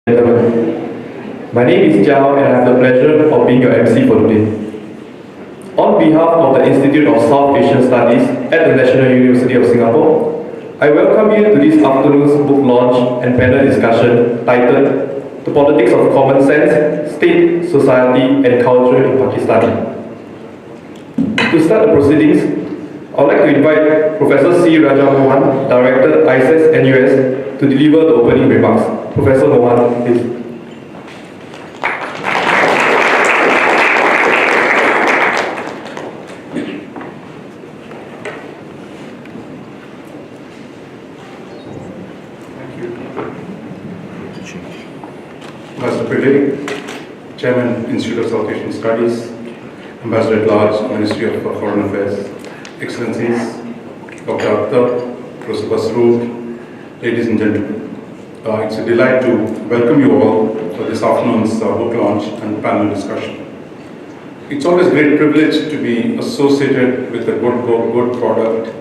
Gentlemen, my name is Jiao and I have the pleasure of being your MC for today. On behalf of the Institute of South Asian Studies at the National University of Singapore, I welcome you to this afternoon's book launch and panel discussion titled The Politics of Common Sense, State, Society and Culture in Pakistan. To start the proceedings, I would like to invite Professor C. Raja Mohan, Director ISAS NUS, to deliver the opening remarks. Professor Mohan, please. Thank you. Ambassador Pillai, Chairman, Institute of South Asian Studies, Ambassador at Large, Ministry of Foreign Affairs, Excellencies, Dr. Akhtar, Professor Basroor, ladies and gentlemen. It's a delight to welcome you all for this afternoon's book launch and panel discussion. It's always a great privilege to be associated with a good book, good product,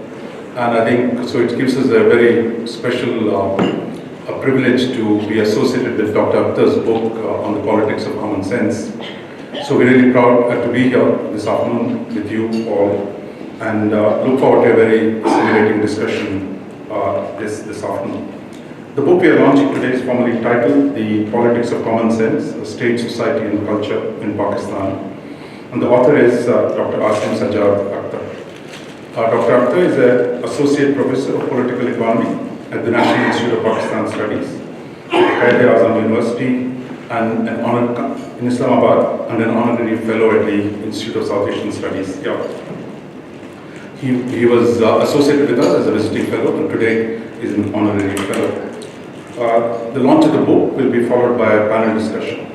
and I think so it gives us a very special a privilege to be associated with Dr. Akhtar's book on the politics of common sense. So we're really proud to be here this afternoon with you all, and look forward to a very stimulating discussion this afternoon. The book we are launching today is formally titled The Politics of Common Sense, a State, Society and Culture in Pakistan. And the author is Dr. Aasim Sajjad Akhtar. Dr. Akhtar is an Associate Professor of Political Economy at the National Institute of Pakistan Studies, Quaid-i-Azam University, and in Islamabad, and an Honorary Fellow at the Institute of South Asian Studies. Yeah. He was associated with us as a visiting fellow, and today is an Honorary Fellow. The launch of the book will be followed by a panel discussion.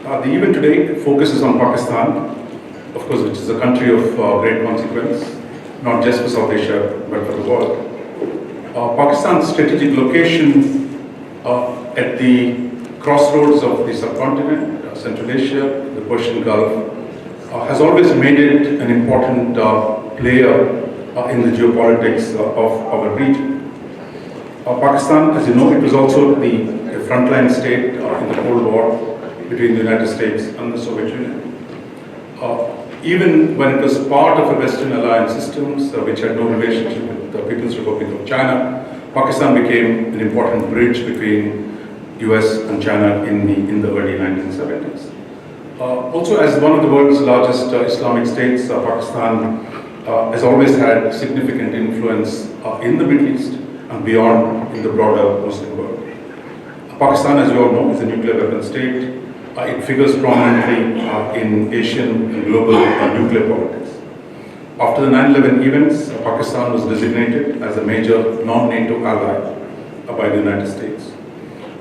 The event today focuses on Pakistan, of course, which is a country of great consequence, not just for South Asia, but for the world. Pakistan's strategic location at the crossroads of the subcontinent, Central Asia, the Persian Gulf, has always made it an important player in the geopolitics of our region. Pakistan, as you know, it was also the frontline state in the Cold War between the United States and the Soviet Union. Even when it was part of a Western alliance systems which had no relationship with the People's Republic of China, Pakistan became an important bridge between US and China in the early 1970s. Also, as one of the world's largest Islamic states, Pakistan has always had significant influence in the Middle East and beyond in the broader Muslim world. Pakistan, as you all know, is a nuclear weapon state. It figures prominently in Asian and global nuclear politics. After the 9/11 events, Pakistan was designated as a major non-NATO ally by the United States.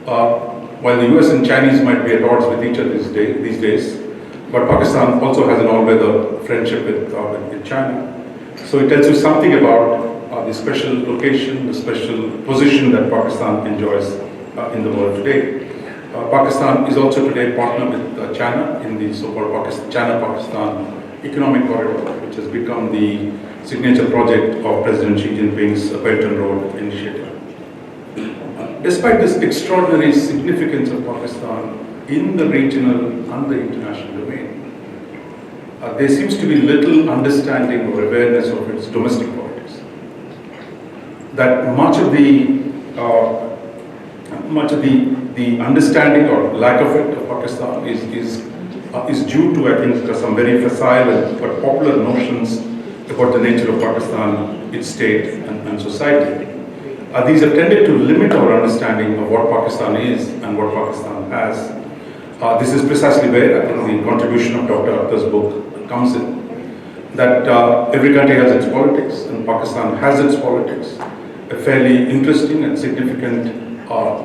While the US and Chinese might be at odds with each other these days, but Pakistan also has an all-weather friendship with China. So it tells you something about the special location, the special position that Pakistan enjoys in the world today. Pakistan is also today partner with China in the so-called China-Pakistan Economic Corridor, which has become the signature project of President Xi Jinping's Belt and Road initiative. Despite this extraordinary significance of Pakistan in the regional and the international domain, there seems to be little understanding or awareness of its domestic politics. That much of the understanding or lack of it of Pakistan is due to, I think, some very facile but popular notions about the nature of Pakistan, its state and society. These have tended to limit our understanding of what Pakistan is and what Pakistan has. This is precisely where I think the contribution of Dr. Akhtar's book comes in. That every country has its politics, and Pakistan has its politics. A fairly interesting and significant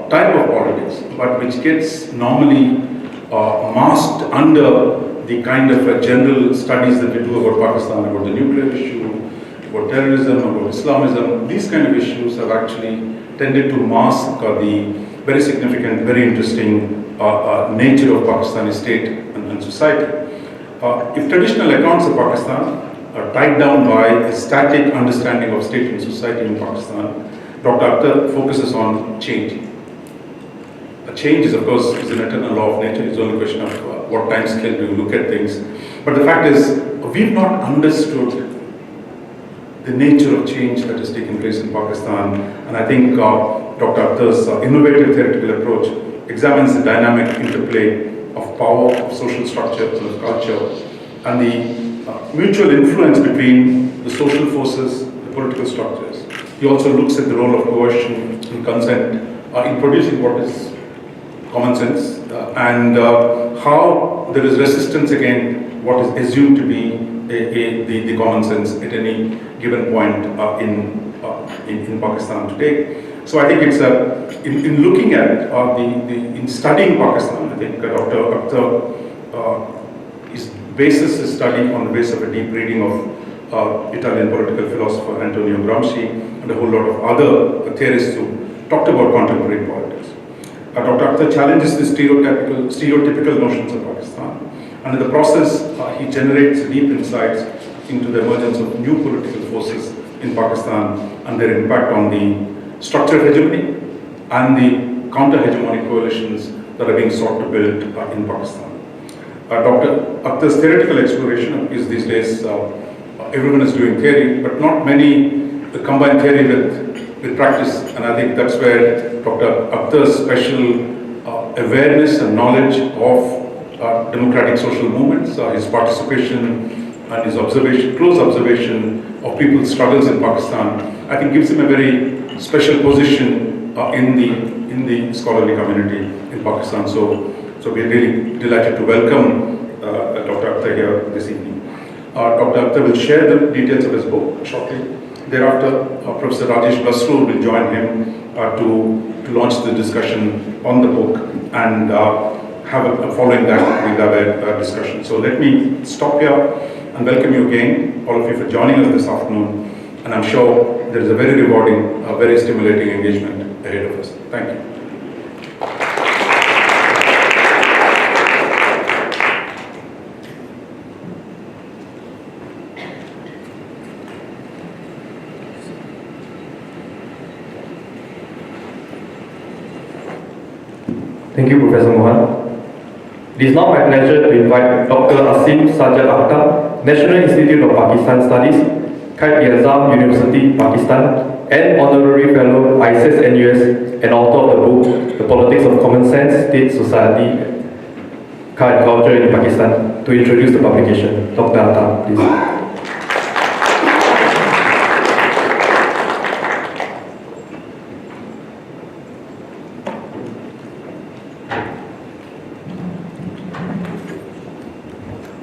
type of politics, but which gets normally masked under the kind of general studies that we do about Pakistan, about the nuclear issue, about terrorism, about Islamism. These kind of issues have actually tended to mask the very significant, very interesting nature of Pakistani state and society. If traditional accounts of Pakistan are tied down by a static understanding of state and society in Pakistan, Dr. Akhtar focuses on change. a change is, of course, is an eternal law of nature. It's only a question of what time scale do you look at things. But the fact is, we've not understood the nature of change that is taking place in Pakistan. And I think Dr. Akhtar's innovative theoretical approach examines the dynamic interplay of power, of social structure, and of culture, and the mutual influence between the social forces, the political structures. He also looks at the role of coercion and consent in producing what is common sense, and how there is resistance against what is assumed to be the common sense at any given point in Pakistan today. So I think it's in looking at in studying Pakistan, I think Dr. Akhtar is basis his study on the basis of a deep reading of Italian political philosopher Antonio Gramsci and a whole lot of other theorists who talked about contemporary politics. Dr. Akhtar challenges the stereotypical notions of Pakistan, and in the process he generates deep insights into the emergence of new political forces in Pakistan and their impact on the structure of hegemony and the counter-hegemonic coalitions that are being sought to build in Pakistan. Dr. Akhtar's theoretical exploration is these days, everyone is doing theory, but not many combine theory with practice, and I think that's where Dr. Akhtar's special awareness and knowledge of democratic social movements, his participation and his close observation of people's struggles in Pakistan, I think gives him a very special position in the scholarly community in Pakistan. So we're really delighted to welcome Dr. Akhtar here this evening. Dr. Akhtar will share the details of his book shortly. Thereafter, Professor Rajesh Basrur will join him to launch the discussion on the book, and following that we'll have a discussion. So let me stop here and welcome you again, all of you, for joining us this afternoon. And I'm sure there is a very rewarding, very stimulating engagement ahead of us. Thank you. Thank you, Professor Mohan. It is now my pleasure to invite Dr. Aasim Sajjad Akhtar, National Institute of Pakistan Studies, Quaid-i-Azam University, Pakistan, and Honorary Fellow ISAS NUS, and author of the book, The Politics of Common Sense, State, Society, and Culture in Pakistan, to introduce the publication. Dr. Akhtar, please.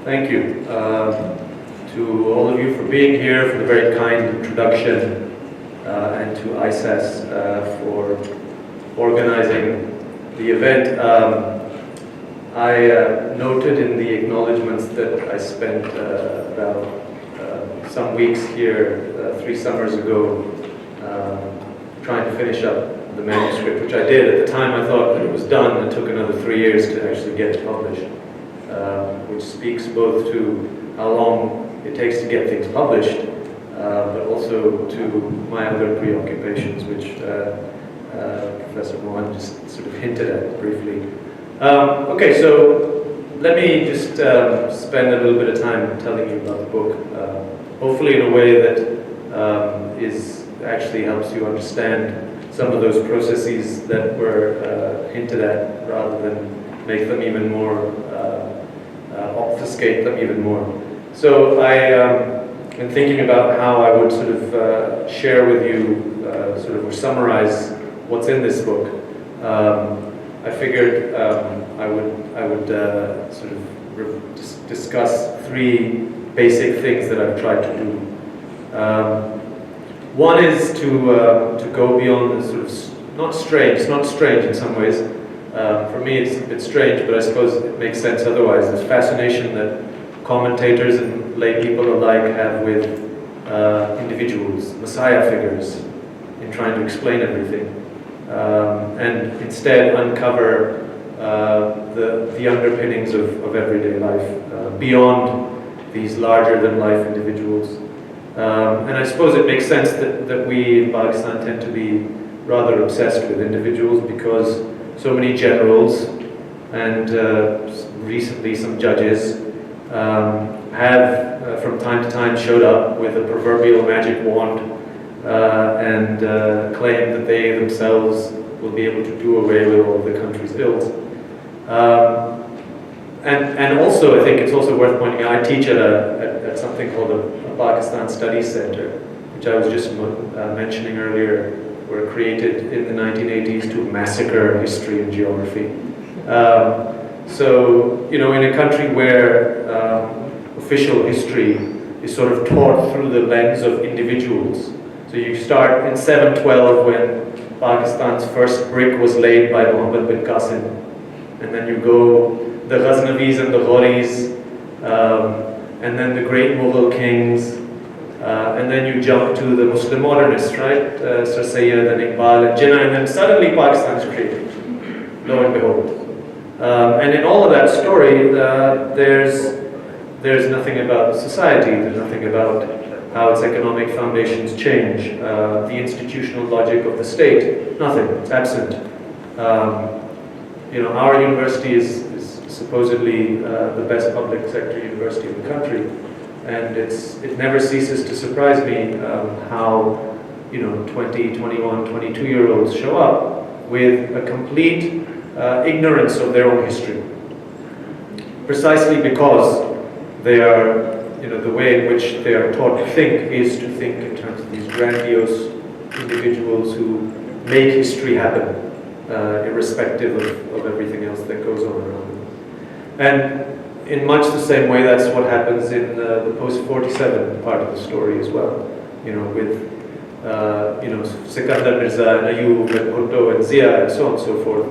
Thank you to all of you for being here, for the very kind introduction, and to ISAS for organizing the event. I noted in the acknowledgements that I spent about some weeks here 3 summers ago trying to finish up the manuscript, which I did. At the time I thought that it was done. It took another 3 years to actually get it published. Which speaks both to how long it takes to get things published, but also to my other preoccupations, which Professor Mohan just sort of hinted at briefly. Okay, so let me just spend a little bit of time telling you about the book, hopefully in a way that actually helps you understand some of those processes that were hinted at, rather than make them even more obfuscate them even more. So I been thinking about how I would sort of share with you, or summarize what's in this book. I figured I would sort of discuss 3 basic things that I've tried to do. One is to go beyond the sort of not strange. It's not strange in some ways. For me, it's a bit strange, but I suppose it makes sense otherwise. This fascination that commentators and lay people alike have with individuals, messiah figures, in trying to explain everything, and instead uncover the underpinnings of everyday life beyond these larger-than-life individuals. And I suppose it makes sense that we in Pakistan tend to be rather obsessed with individuals, because so many generals and recently some judges have from time to time showed up with a proverbial magic wand and claim that they themselves will be able to do away with all of the country's ills. And also, I think it's also worth pointing out, I teach at something called a Pakistan Studies Center, which I was just mentioning earlier, were created in the 1980s to massacre history and geography. So, you know, in a country where official history is sort of taught through the lens of individuals. So you start in 712 when Pakistan's first brick was laid by Muhammad bin Qasim, and then you go the Ghaznavis and the Ghoris, and then the great Mughal kings, and then you jump to the Muslim modernists, right? Sir Sayyid and Iqbal and Jinnah, and then suddenly Pakistan is created, lo and behold. And in all of that story, there's nothing about society, there's nothing about how its economic foundations change, the institutional logic of the state, nothing, it's absent. You know, our university is supposedly the best public sector university in the country, and it never ceases to surprise me how, you know, 20, 21, 22-year-olds show up with a complete ignorance of their own history, precisely because they are, you know, the way in which they are taught to think is to think in terms of these grandiose individuals who make history happen, irrespective of everything else that goes on around them. And in much the same way, that's what happens in the post-47 part of the story as well, you know, with you know, Sikandar Mirza and Ayub and Bhutto and Zia and so on and so forth,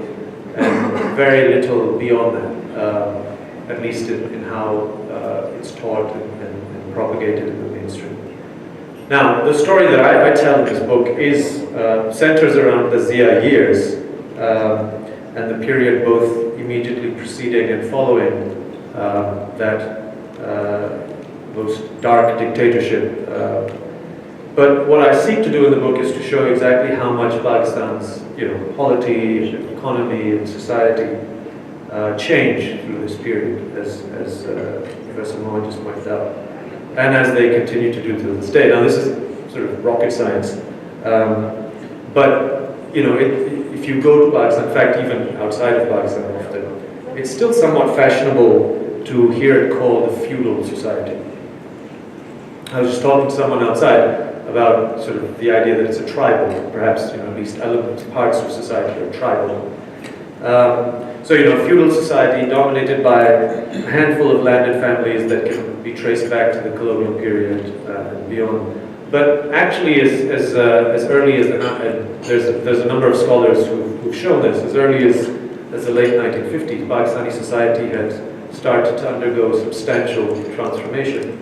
and very little beyond that, at least in how it's taught and propagated in the mainstream. Now, the story that I tell in this book is centers around the Zia years and the period both immediately preceding and following that most dark dictatorship. But what I seek to do in the book is to show exactly how much Pakistan's, you know, polity, economy, and society change through this period, as Professor Mohan just pointed out, and as they continue to do to this day. Now, this is sort of rocket science, but you know, if you go to Pakistan, in fact, even outside of Pakistan often, it's still somewhat fashionable to hear it called a feudal society. I was just talking to someone outside about sort of the idea that it's a tribal, perhaps, you know, at least elements, parts of society are tribal. So, you know, feudal society dominated by a handful of landed families that can be traced back to the colonial period and beyond. But actually, as early as there's a number of scholars who've shown this, as early as the late 1950s, Pakistani society had started to undergo substantial transformation.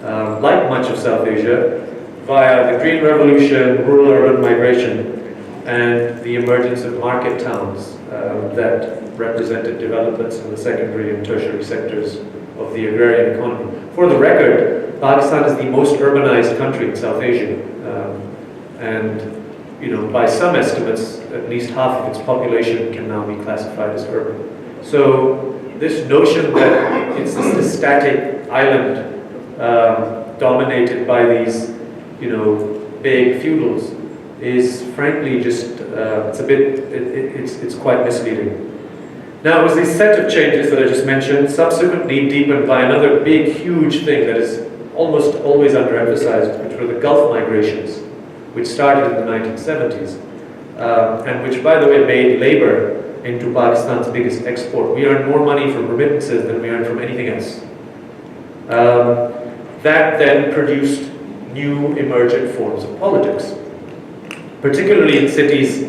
Like much of South Asia, via the Green Revolution, rural-urban migration, and the emergence of market towns that represented developments in the secondary and tertiary sectors of the agrarian economy. For the record, Pakistan is the most urbanized country in South Asia, and you know, by some estimates, at least half of its population can now be classified as urban. So this notion that it's this static island dominated by these, you know, big feudals is frankly just it's quite misleading. Now, it was this set of changes that I just mentioned, subsequently deepened by another big, huge thing that is almost always underemphasized, which were the Gulf migrations, which started in the 1970s, and which, by the way, made labor into Pakistan's biggest export. We earn more money from remittances than we earn from anything else. That then produced new emergent forms of politics, particularly in cities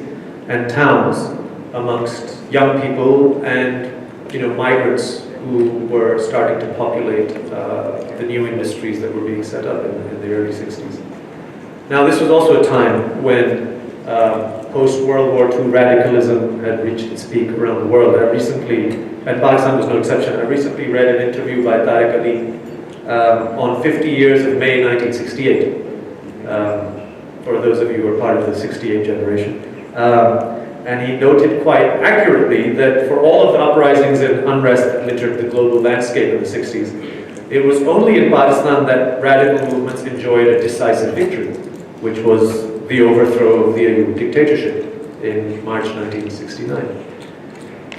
and towns, amongst young people and, you know, migrants who were starting to populate the new industries that were being set up in the early 60s. Now, this was also a time when post-World War II radicalism had reached its peak around the world. I recently, and Pakistan was no exception, I recently read an interview by Tariq Ali on 50 years of May 1968, for those of you who are part of the 68 generation. and he noted quite accurately that for all of the uprisings and unrest that littered the global landscape in the 60s, it was only in Pakistan that radical movements enjoyed a decisive victory, which was the overthrow of the Ayub dictatorship in March 1969.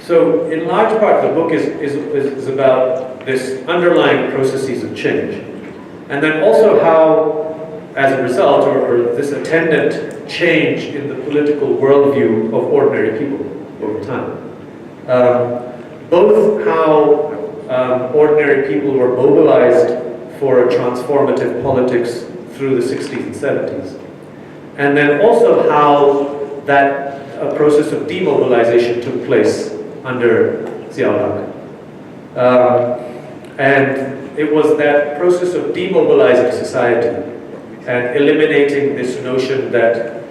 So in large part the book is about this underlying processes of change, and then also how, as a result, or this attendant change in the political worldview of ordinary people over time. Both how ordinary people were mobilized for a transformative politics through the 60s and 70s, and then also how that process of demobilization took place under Zia-ul-Haq. And it was that process of demobilizing society and eliminating this notion that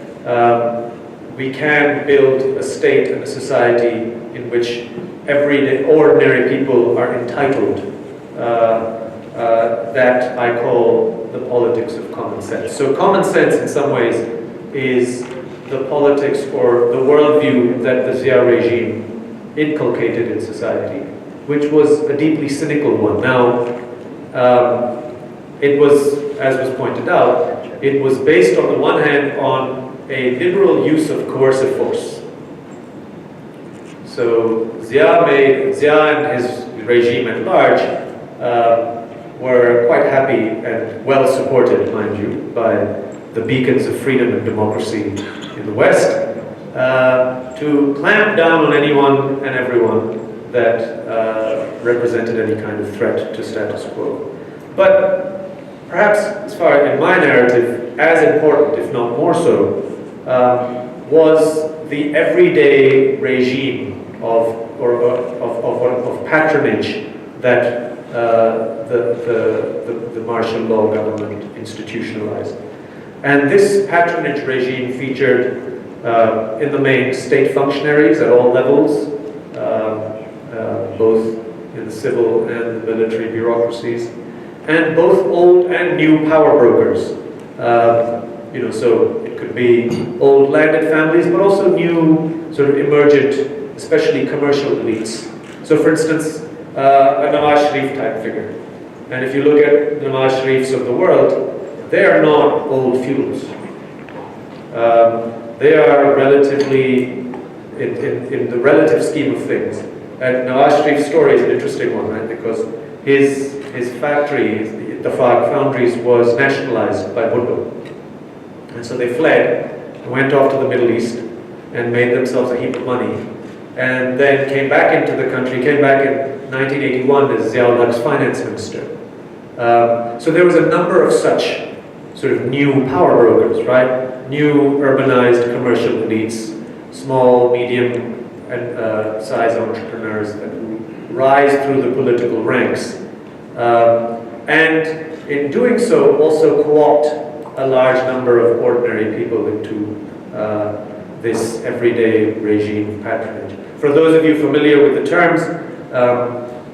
we can build a state and a society in which everyday ordinary people are entitled, that I call the politics of common sense. So common sense in some ways is the politics or the worldview that the Zia regime inculcated in society, which was a deeply cynical one. Now, it was, as was pointed out, it was based on the one hand on a liberal use of coercive force. So Zia and his regime at large were quite happy and well supported, mind you, by the beacons of freedom and democracy in the West, to clamp down on anyone and everyone that represented any kind of threat to status quo. But perhaps, as far in my narrative, as important, if not more so, was the everyday regime of patronage that the martial law government institutionalized. And this patronage regime featured, in the main, state functionaries at all levels, both in the civil and the military bureaucracies, and both old and new power brokers. So it could be old landed families, but also new sort of emergent, especially commercial elites. So for instance, a Nawaz Sharif type figure. And if you look at the Nawaz Sharifs of the world, they are not old feudals. They are relatively, in the relative scheme of things. And Nawaz Sharif's story is an interesting one, right? Because his factory, the foundries, was nationalized by Bhutto. And so they fled and went off to the Middle East and made themselves a heap of money. And then came back into the country, came back in 1981 as Zia-ul-Haq's finance minister. So there was a number of such sort of new power brokers, right? New urbanized commercial elites, small, medium, and size entrepreneurs that rise through the political ranks. And in doing so, also co-opt a large number of ordinary people into this everyday regime of patronage. For those of you familiar with the terms,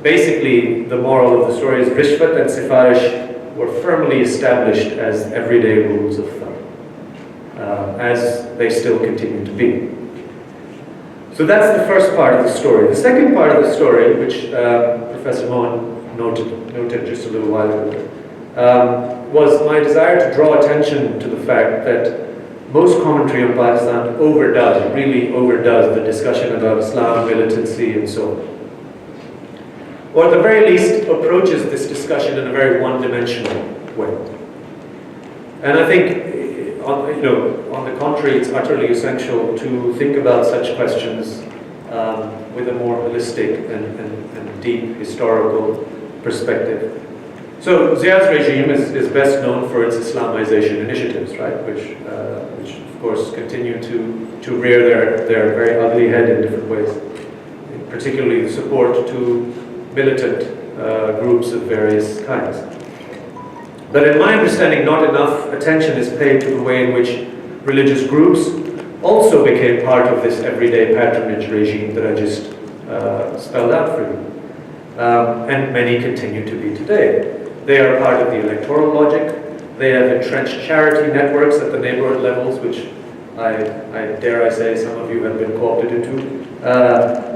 basically the moral of the story is Rishwat and Sifarish were firmly established as everyday rules of thumb, as they still continue to be. So that's the first part of the story. The second part of the story, which Professor Mohan noted just a little while ago, was my desire to draw attention to the fact that most commentary on Pakistan really overdoes the discussion about Islam, militancy, and so on. Or at the very least, approaches this discussion in a very one-dimensional way. And I think, on the contrary, it's utterly essential to think about such questions with a more holistic and deep historical perspective. So Zia's regime is best known for its Islamization initiatives, right? Which of course continue to rear their very ugly head in different ways. Particularly the support to militant groups of various kinds. But in my understanding, not enough attention is paid to the way in which religious groups also became part of this everyday patronage regime that I just spelled out for you. And many continue to be today. They are part of the electoral logic. They have entrenched charity networks at the neighborhood levels, which I dare I say some of you have been co-opted into.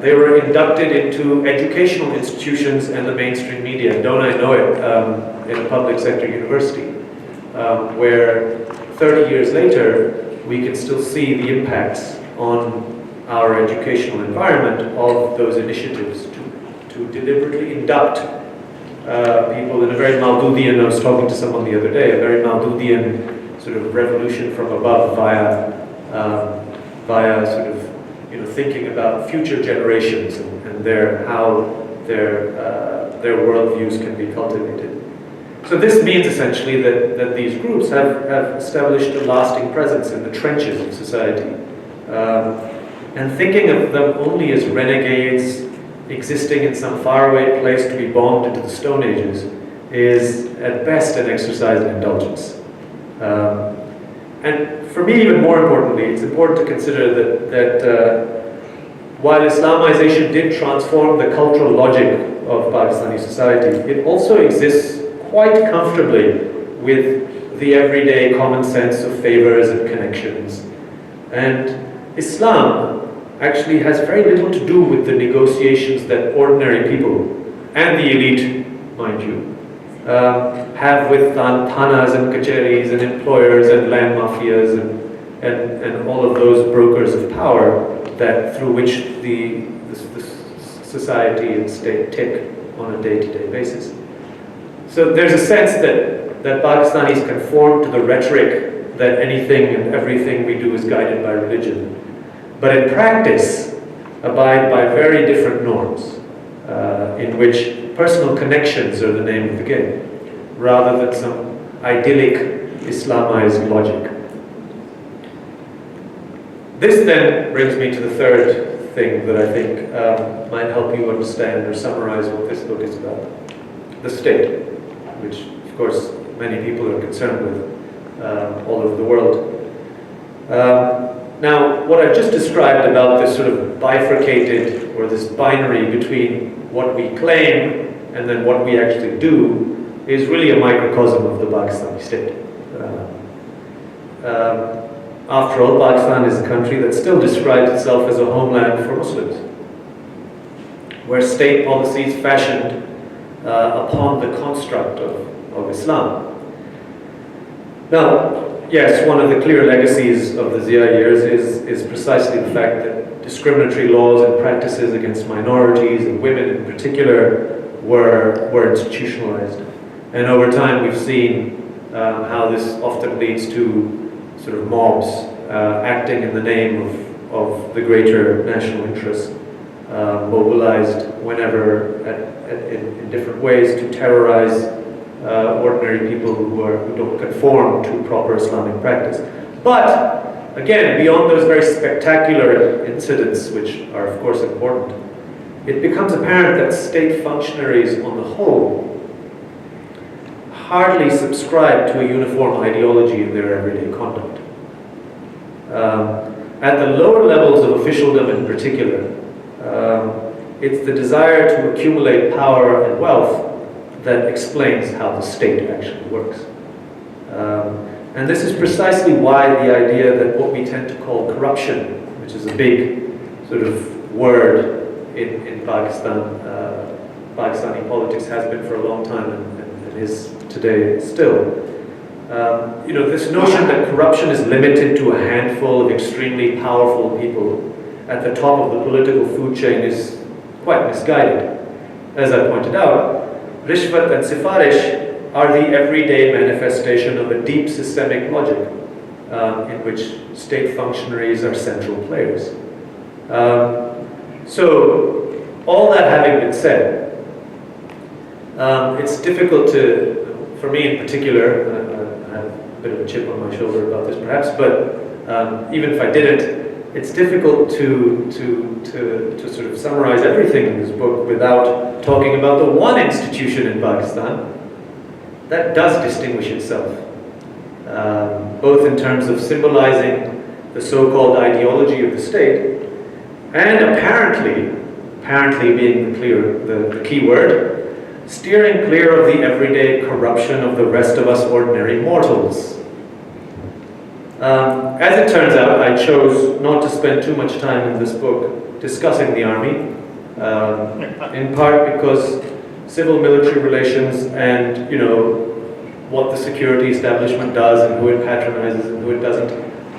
They were inducted into educational institutions and the mainstream media, don't I know it, in a public sector university, where 30 years later we can still see the impacts on our educational environment of those initiatives to deliberately induct people in a very Maldudian, I was talking to someone the other day, a very Maldudian sort of revolution from above via sort of, you know, thinking about future generations and how their worldviews can be cultivated. So this means essentially that these groups have established a lasting presence in the trenches of society. And thinking of them only as renegades existing in some faraway place to be bombed into the Stone Ages is at best an exercise in indulgence. And for me, even more importantly, it's important to consider that while Islamization did transform the cultural logic of Pakistani society, it also exists quite comfortably with the everyday common sense of favors and connections. And Islam actually has very little to do with the negotiations that ordinary people, and the elite, mind you, have with thanas and kacheris and employers and land mafias and all of those brokers of power that through which the society and state tick on a day-to-day basis. So there's a sense that Pakistanis conform to the rhetoric that anything and everything we do is guided by religion, but in practice abide by very different norms in which personal connections are the name of the game, rather than some idyllic Islamized logic. This then brings me to the third thing that I think might help you understand or summarize what this book is about. The state, which of course many people are concerned with all over the world. Now, what I've just described about this sort of bifurcated or this binary between what we claim and then what we actually do is really a microcosm of the Pakistani state. After all, Pakistan is a country that still describes itself as a homeland for Muslims, where state policies fashioned upon the construct of Islam. Now, yes, one of the clear legacies of the Zia years is precisely the fact that discriminatory laws and practices against minorities and women in particular were institutionalized. And over time we've seen how this often leads to sort of mobs acting in the name of the greater national interest, mobilized whenever in different ways to terrorize ordinary people who don't conform to proper Islamic practice. But again, beyond those very spectacular incidents, which are of course important, it becomes apparent that state functionaries on the whole hardly subscribe to a uniform ideology in their everyday conduct. At the lower levels of officialdom in particular, it's the desire to accumulate power and wealth that explains how the state actually works. And this is precisely why the idea that what we tend to call corruption, which is a big sort of word in Pakistan, Pakistani politics has been for a long time and is today still. You know, this notion that corruption is limited to a handful of extremely powerful people at the top of the political food chain is quite misguided. As I pointed out, Rishwat and Sifarish are the everyday manifestation of a deep systemic logic in which state functionaries are central players. So, all that having been said, it's difficult for me in particular, I have a bit of a chip on my shoulder about this perhaps, but even if I didn't, it's difficult to sort of summarize everything in this book without talking about the one institution in Pakistan that does distinguish itself, both in terms of symbolizing the so-called ideology of the state, and apparently being the key word, steering clear of the everyday corruption of the rest of us ordinary mortals. As it turns out, I chose not to spend too much time in this book discussing the army, in part because civil-military relations and, what the security establishment does and who it patronizes and who it doesn't,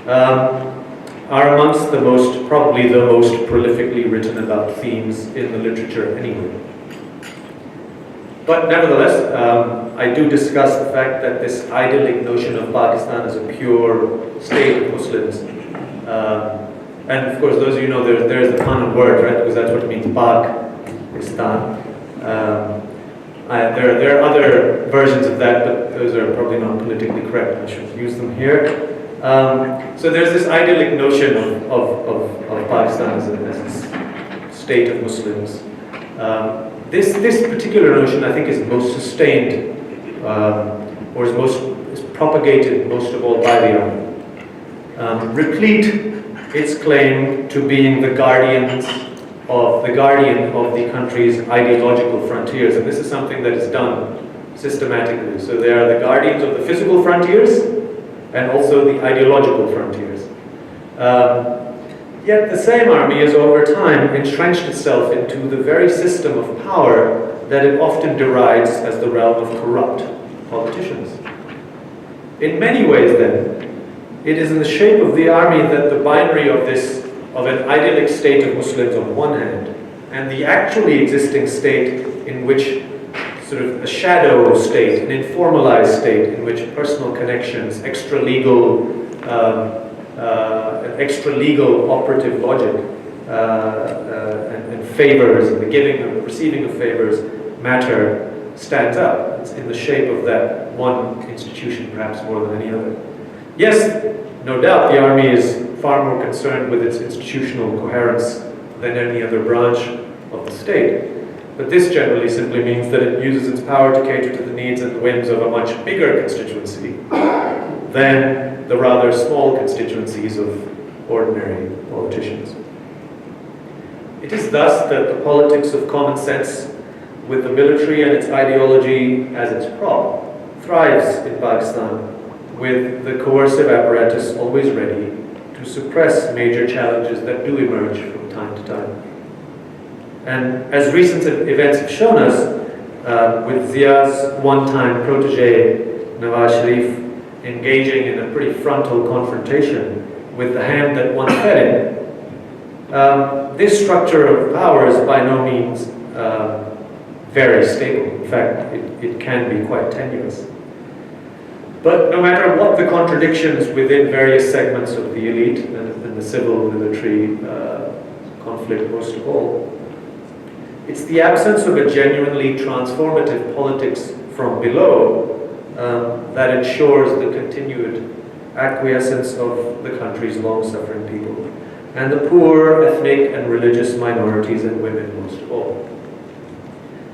are amongst probably the most prolifically written about themes in the literature anyway. But nevertheless, I do discuss the fact that this idyllic notion of Pakistan as a pure state of Muslims, and of course those of you know there's the pun of word, right, because that's what it means, Pakistan. There are other versions of that, but those are probably not politically correct. I should use them here. So there's this idyllic notion of Pakistan as a state of Muslims. This particular notion, I think, is most sustained, or is propagated most of all by the army. Replete its claim to being the guardian of the country's ideological frontiers, and this is something that is done systematically. So they are the guardians of the physical frontiers and also the ideological frontiers. Yet the same army has over time entrenched itself into the very system of power that it often derides as the realm of corrupt politicians. In many ways then, it is in the shape of the army that the binary of an idyllic state of Muslims on one hand, and the actually existing state in which sort of a shadow state, an informalized state in which personal connections, extra-legal operative logic and favors and the giving and receiving of favors matter stands out. It's in the shape of that one institution perhaps more than any other. Yes, no doubt the army is far more concerned with its institutional coherence than any other branch of the state. But this generally simply means that it uses its power to cater to the needs and the whims of a much bigger constituency than the rather small constituencies of ordinary politicians. It is thus that the politics of common sense, with the military and its ideology as its prop, thrives in Pakistan, with the coercive apparatus always ready to suppress major challenges that do emerge from time to time. And as recent events have shown us, with Zia's one-time protege, Nawaz Sharif, engaging in a pretty frontal confrontation with the hand that once fed him, this structure of power is by no means very stable. In fact, it can be quite tenuous. But no matter what the contradictions within various segments of the elite and the civil-military conflict most of all, it's the absence of a genuinely transformative politics from below that ensures the continued acquiescence of the country's long-suffering people, and the poor ethnic and religious minorities and women most of all.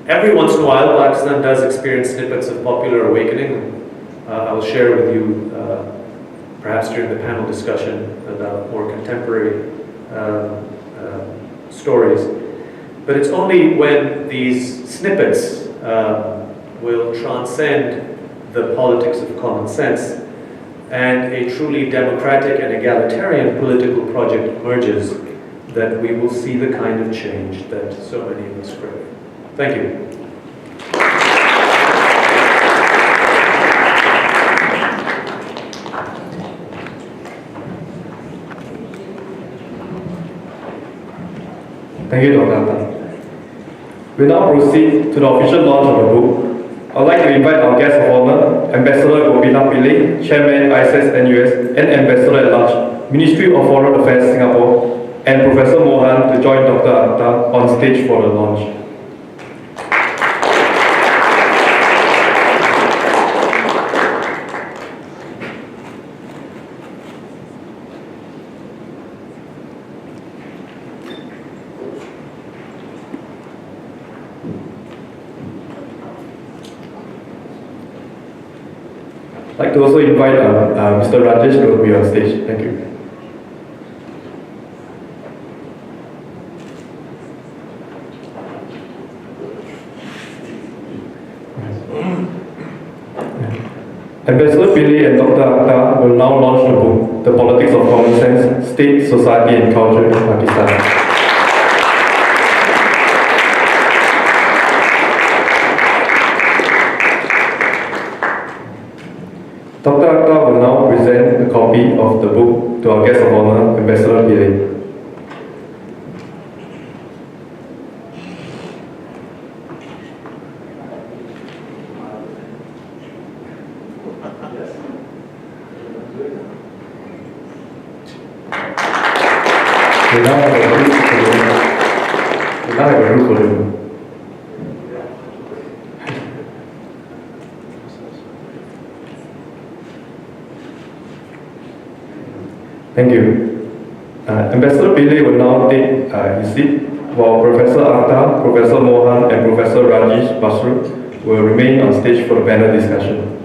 Every once in a while, Pakistan does experience snippets of popular awakening. I'll share with you, perhaps during the panel discussion, about more contemporary stories. But it's only when these snippets will transcend the politics of common sense and a truly democratic and egalitarian political project emerges that we will see the kind of change that so many of us crave. Thank you. Thank you, Dr. Akhtar. We now proceed to the official launch of the book. I'd like to invite our guest of honor, Ambassador Gopinath Pillai, Chairman ISAS NUS, and Ambassador at Large, Ministry of Foreign Affairs Singapore, and Professor Mohan to join Dr. Akhtar on stage for the launch. I'd like to also invite Mr. Rajesh to be on stage. Thank you. Ambassador Pillai and Dr. Akhtar will now launch the book, The Politics of Common Sense, State, Society and Culture in Pakistan. Dr. Akhtar will now present a copy of the book to our guest of honor, Ambassador Pillai. We now have a group for you. Thank you. Ambassador Pillai will now take his seat, while Professor Akhtar, Professor Mohan and Professor Rajesh Basru will remain on stage for the panel discussion.